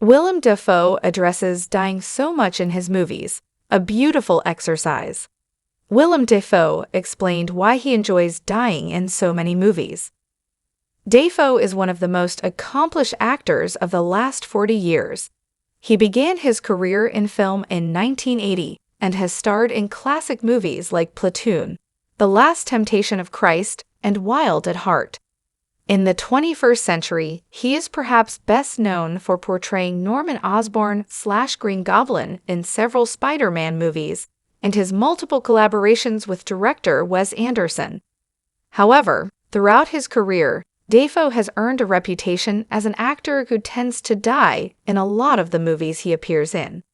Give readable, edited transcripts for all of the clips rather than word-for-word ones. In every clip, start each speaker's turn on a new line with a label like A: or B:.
A: Willem Dafoe addresses dying so much in his movies, a beautiful exercise. Willem Dafoe explained why he enjoys dying in so many movies. Dafoe is one of the most accomplished actors of the last 40 years. He began his career in film in 1980 and has starred in classic movies like Platoon, The Last Temptation of Christ, and Wild at Heart. In the 21st century, he is perhaps best known for portraying Norman Osborn/Green Goblin in several Spider-Man movies and his multiple collaborations with director Wes Anderson. However, throughout his career, Dafoe has earned a reputation as an actor who tends to die in a lot of the movies he appears in.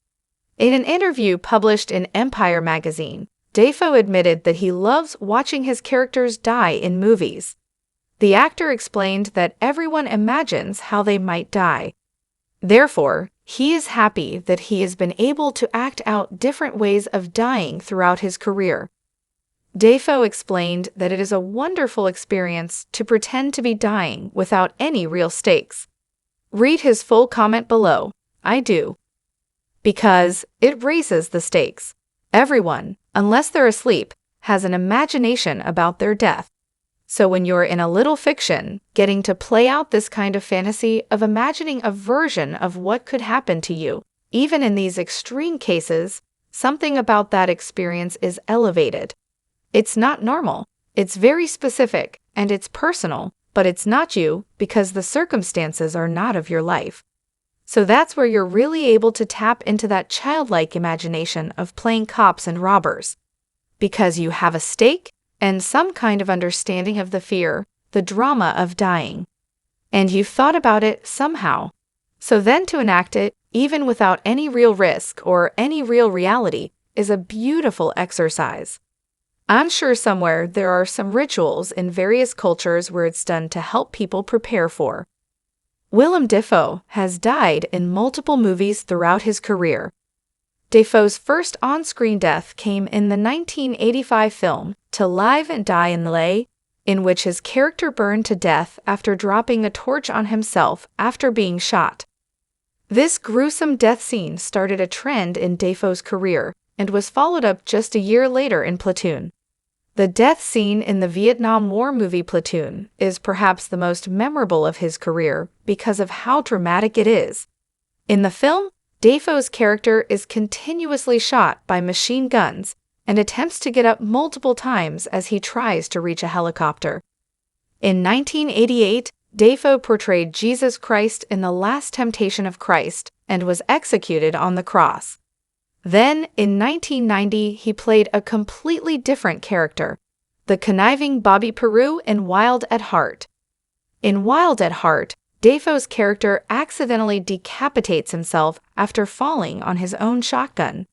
A: In an interview published in Empire magazine, Dafoe admitted that he loves watching his characters die in movies. The actor explained that everyone imagines how they might die. Therefore, he is happy that he has been able to act out different ways of dying throughout his career. Dafoe explained that it is a wonderful experience to pretend to be dying without any real stakes. Read his full comment below. I do. Because it raises the stakes. Everyone, unless they're asleep, has an imagination about their death. So when you're in a little fiction, getting to play out this kind of fantasy of imagining a version of what could happen to you, even in these extreme cases, something about that experience is elevated. It's not normal, it's very specific, and it's personal, but it's not you because the circumstances are not of your life. So that's where you're really able to tap into that childlike imagination of playing cops and robbers. Because you have a stake and some kind of understanding of the fear, the drama of dying. And you've thought about it somehow. So then to enact it, even without any real risk or any real reality, is a beautiful exercise. I'm sure somewhere there are some rituals in various cultures where it's done to help people prepare for. Willem Dafoe has died in multiple movies throughout his career. Dafoe's first on-screen death came in the 1985 film To Live and Die in LA, in which his character burned to death after dropping a torch on himself after being shot. This gruesome death scene started a trend in Dafoe's career and was followed up just a year later in Platoon. The death scene in the Vietnam War movie Platoon is perhaps the most memorable of his career because of how dramatic it is. In the film, Dafoe's character is continuously shot by machine guns and attempts to get up multiple times as he tries to reach a helicopter. In 1988, Dafoe portrayed Jesus Christ in The Last Temptation of Christ and was executed on the cross. Then, in 1990, he played a completely different character, the conniving Bobby Peru in Wild at Heart. In Wild at Heart, Dafoe's character accidentally decapitates himself after falling on his own shotgun.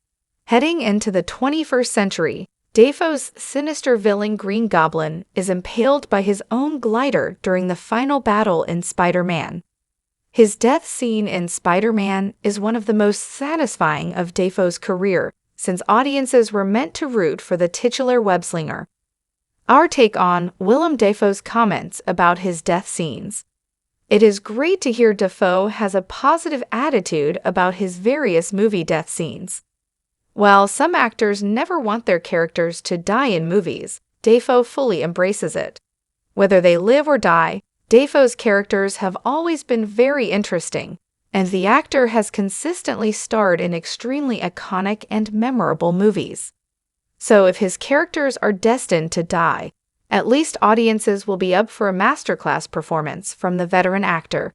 A: Heading into the 21st century, Dafoe's sinister villain Green Goblin is impaled by his own glider during the final battle in Spider-Man. His death scene in Spider-Man is one of the most satisfying of Dafoe's career, since audiences were meant to root for the titular web-slinger. Our take on Willem Dafoe's comments about his death scenes. It is great to hear Dafoe has a positive attitude about his various movie death scenes. While some actors never want their characters to die in movies, Dafoe fully embraces it. Whether they live or die, Dafoe's characters have always been very interesting, and the actor has consistently starred in extremely iconic and memorable movies. So if his characters are destined to die, at least audiences will be up for a masterclass performance from the veteran actor.